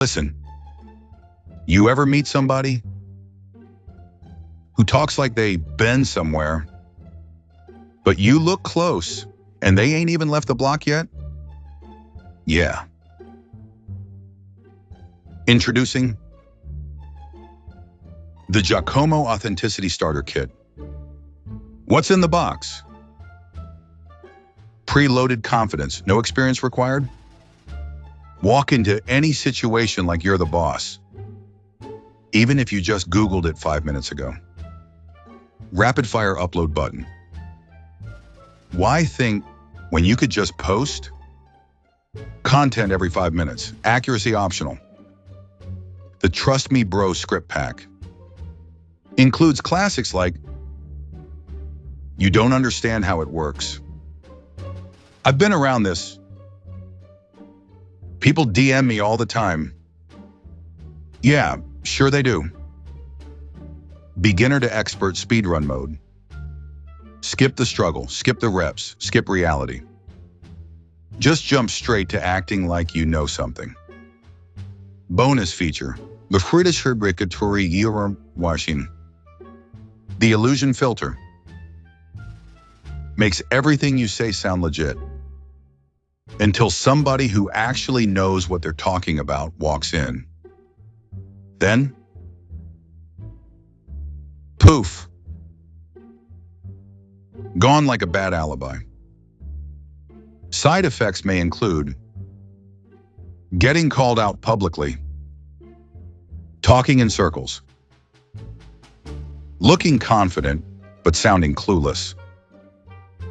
Listen, you ever meet somebody who talks like they've been somewhere, but you look close and they ain't even left the block yet? Yeah. Introducing the Giacomo Authenticity Starter Kit. What's in the box? Preloaded confidence, no experience required. Walk into any situation like you're the boss, even if you just Googled it 5 minutes ago. Rapid fire upload button. Why think when you could just post? Content every 5 minutes, accuracy optional. The Trust Me Bro script pack includes classics like, "You don't understand how it works." I've been around this. People DM me all the time. Yeah, sure they do. Beginner to expert speedrun mode. Skip the struggle, skip the reps, skip reality. Just jump straight to acting like you know something. Bonus feature, befriedischer Bricatory washing. The illusion filter makes everything you say sound legit until somebody who actually knows what they're talking about walks in. Then, poof, gone like a bad alibi. Side effects may include getting called out publicly, talking in circles, looking confident but sounding clueless,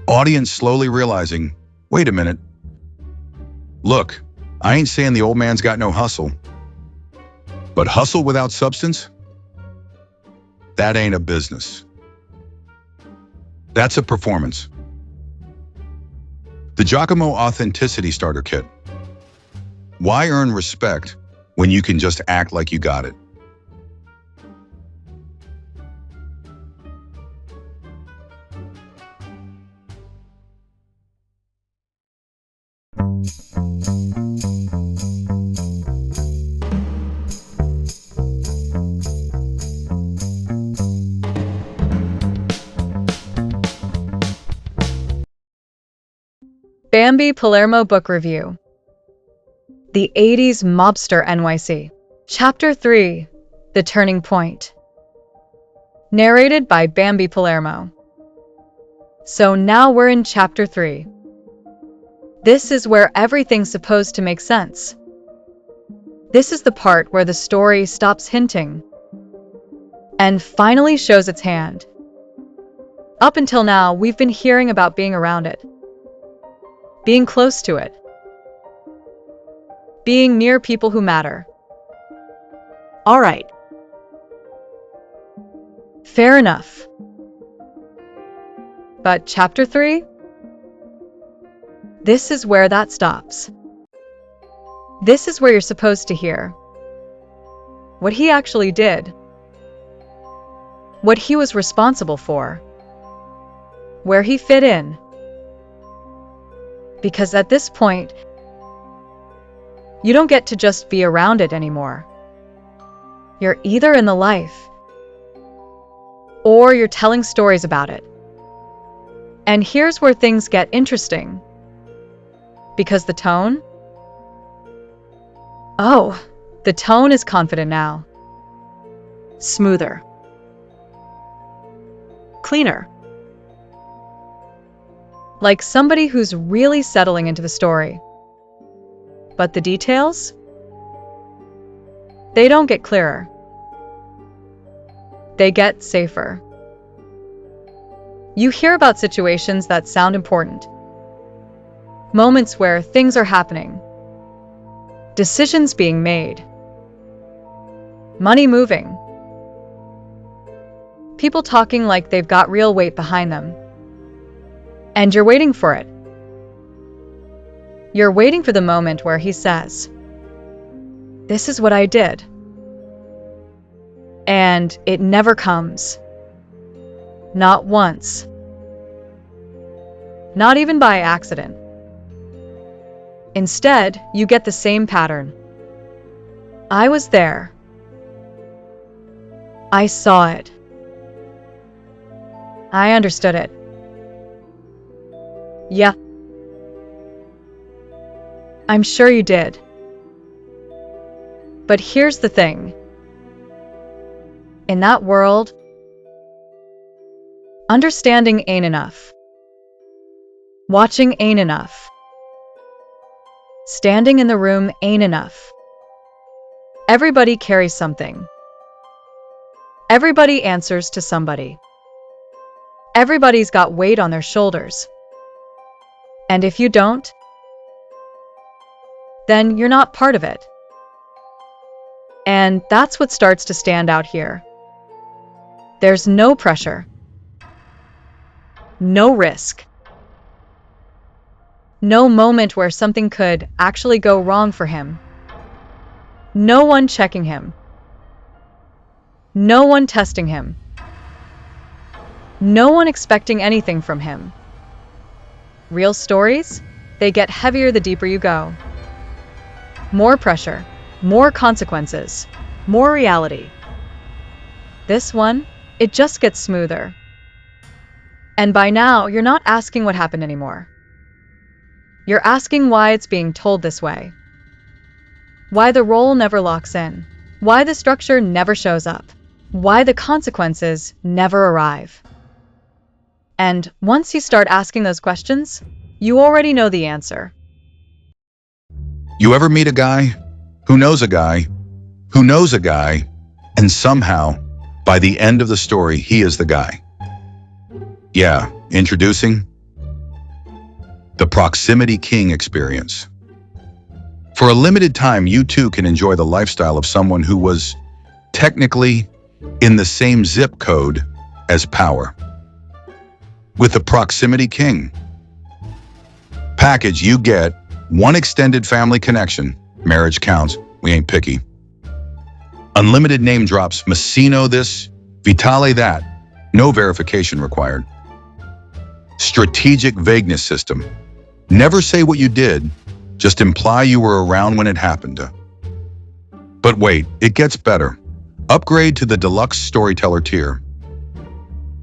audience slowly realizing, wait a minute, look, I ain't saying the old man's got no hustle, but hustle without substance? That ain't a business. That's a performance. The Giacomo Authenticity Starter Kit. Why earn respect when you can just act like you got it? Bambi Palermo Book Review. The 80's Mobster NYC. Chapter 3. The Turning Point. Narrated by Bambi Palermo. So now we're in Chapter 3. This is where everything's supposed to make sense. This is the part where the story stops hinting and finally shows its hand. Up until now, we've been hearing about being around it, being close to it, being near people who matter. All right. Fair enough. But Chapter 3? This is where that stops. This is where you're supposed to hear what he actually did, what he was responsible for, where he fit in. Because at this point, you don't get to just be around it anymore. You're either in the life, or you're telling stories about it. And here's where things get interesting. Because the tone? Oh, the tone is confident now. Smoother. Cleaner. Like somebody who's really settling into the story. But the details? They don't get clearer. They get safer. You hear about situations that sound important. Moments where things are happening. Decisions being made. Money moving. People talking like they've got real weight behind them. And you're waiting for it. You're waiting for the moment where he says, "This is what I did." And it never comes. Not once. Not even by accident. Instead, you get the same pattern. I was there. I saw it. I understood it. Yeah. I'm sure you did. But here's the thing. In that world, understanding ain't enough. Watching ain't enough. Standing in the room ain't enough. Everybody carries something. Everybody answers to somebody. Everybody's got weight on their shoulders. And if you don't, then you're not part of it. And that's what starts to stand out here. There's no pressure. No risk. No moment where something could actually go wrong for him. No one checking him. No one testing him. No one expecting anything from him. Real stories? They get heavier the deeper you go. More pressure, more consequences, more reality. This one, it just gets smoother. And by now, you're not asking what happened anymore. You're asking why it's being told this way. Why the role never locks in. Why the structure never shows up. Why the consequences never arrive. And once you start asking those questions, you already know the answer. You ever meet a guy who knows a guy who knows a guy, and somehow, by the end of the story, he is the guy? Yeah, introducing the Proximity King experience. For a limited time, you too can enjoy the lifestyle of someone who was technically in the same zip code as power. With the Proximity King package, you get one extended family connection, marriage counts, we ain't picky. Unlimited name drops, Massino this, Vitale that, no verification required. Strategic vagueness system. Never say what you did, just imply you were around when it happened. But wait, it gets better. Upgrade to the deluxe storyteller tier.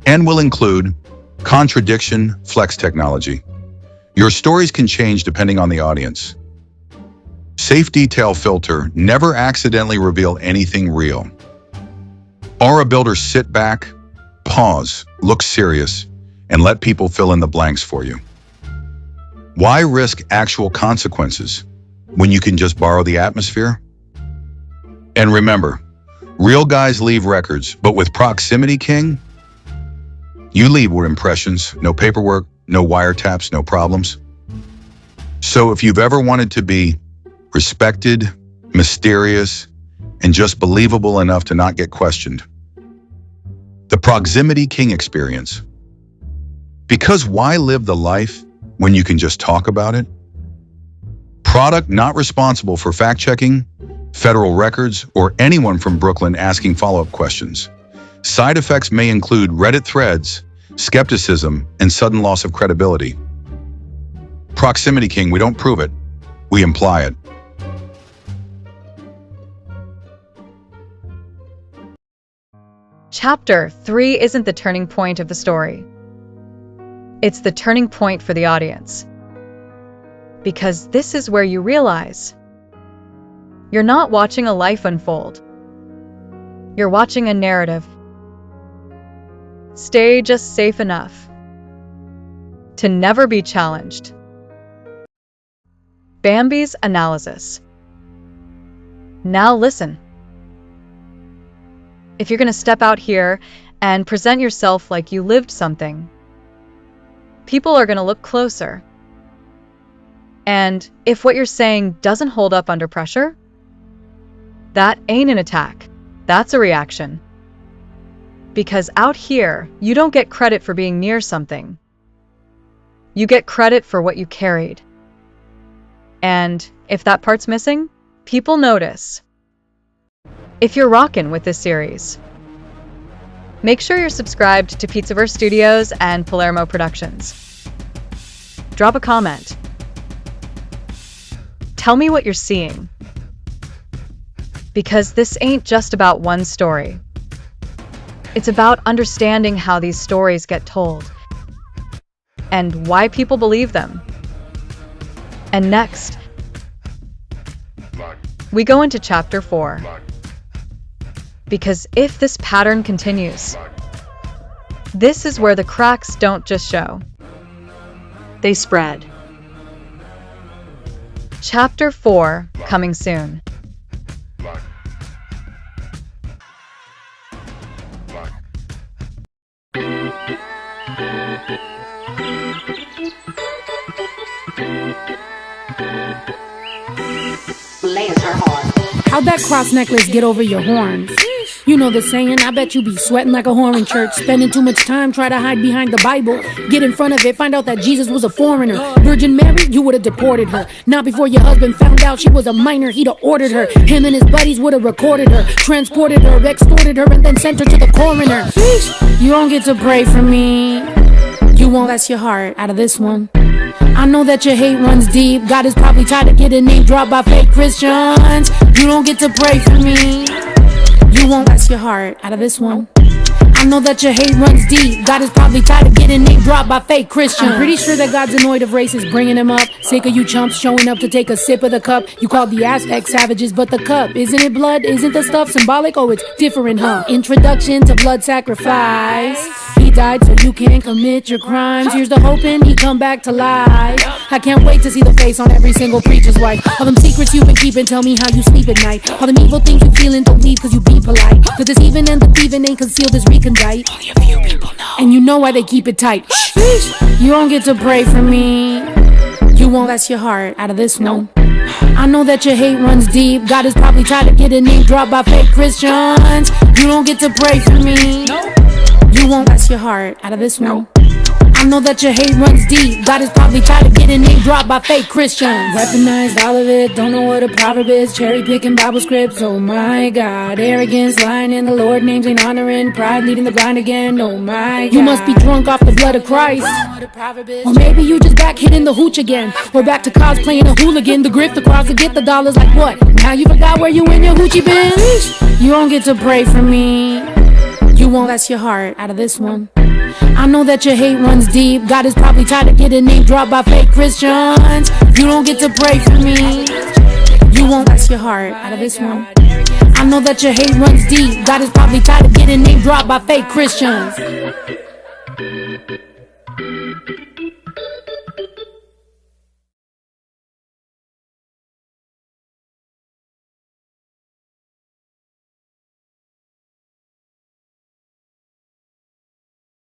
And will include contradiction flex technology. Your stories can change depending on the audience. Safe detail filter, never accidentally reveal anything real. Aura builder, sit back, pause, look serious, and let people fill in the blanks for you. Why risk actual consequences when you can just borrow the atmosphere? And remember, real guys leave records, but with Proximity King, you leave with impressions, no paperwork, no wiretaps, no problems. So if you've ever wanted to be respected, mysterious, and just believable enough to not get questioned, the Proximity King experience. Because why live the life when you can just talk about it? Product not responsible for fact-checking, federal records, or anyone from Brooklyn asking follow-up questions. Side effects may include Reddit threads, skepticism, and sudden loss of credibility. Proximity King, we don't prove it, we imply it. Chapter 3 isn't the turning point of the story. It's the turning point for the audience. Because this is where you realize you're not watching a life unfold. You're watching a narrative. Stay just safe enough to never be challenged. Bambi's analysis. Now listen. If you're going to step out here and present yourself like you lived something, people are going to look closer. And if what you're saying doesn't hold up under pressure, that ain't an attack. That's a reaction. Because out here, you don't get credit for being near something. You get credit for what you carried. And if that part's missing, people notice. If you're rockin' with this series, make sure you're subscribed to Pizzaverse Studios and Palermo Productions. Drop a comment. Tell me what you're seeing. Because this ain't just about one story. It's about understanding how these stories get told and why people believe them. And next, we go into Chapter 4. Because if this pattern continues, this is where the cracks don't just show. They spread. Chapter 4, coming soon. How'd that cross necklace get over your horns? You know the saying, I bet you be sweating like a whore in church, spending too much time trying to hide behind the Bible. Get in front of it, find out that Jesus was a foreigner. Virgin Mary, you would've deported her. Not before your husband found out she was a minor, he'd have ordered her. Him and his buddies would've recorded her, transported her, extorted her, and then sent her to the coroner. You don't get to pray for me. You won't bless your heart out of this one. I know that your hate runs deep. God is probably tired of getting name dropped by fake Christians. You don't get to pray for me. You won't bless your heart out of this one. I know that your hate runs deep. God is probably tired of getting name dropped by fake Christians. I'm pretty sure that God's annoyed of racists bringing him up. Sick of you chumps showing up to take a sip of the cup. You called the Aztec savages, but the cup, isn't it blood? Isn't the stuff symbolic? Oh, it's different, huh? Introduction to blood sacrifice. He died so you can't commit your crimes. Here's the hoping he come back to life. I can't wait to see the face on every single preacher's wife. All them secrets you've been keeping, tell me how you sleep at night. All them evil things you feeling, don't leave cause you be polite. The deceiving and the thieving ain't concealed as recondite. Only a few people know. And you know why they keep it tight. You don't get to pray for me. You won't bless your heart out of this one. I know that your hate runs deep. God is probably tired of getting name dropped by fake Christians. You don't get to pray for me. You won't bless your heart out of this one. I know that your hate runs deep. God is probably tired of getting name dropped by fake Christians. Weaponized all of it, don't know what a proverb is. Cherry picking Bible scripts, oh my God. Arrogance, lying in the Lord names ain't honoring. Pride leading the blind again, oh my God. You must be drunk off the blood of Christ. Or maybe you just back hitting the hooch again. Or back to cosplaying a hooligan. The grift, the crowds to get the dollars like what? Now you forgot where you and your hoochie been? You don't get to pray for me. You won't bless your heart out of this one. I know that your hate runs deep. God is probably tired of getting name dropped by fake Christians. You don't get to pray for me. You won't bless your heart out of this one. I know that your hate runs deep. God is probably tired of getting name dropped by fake Christians.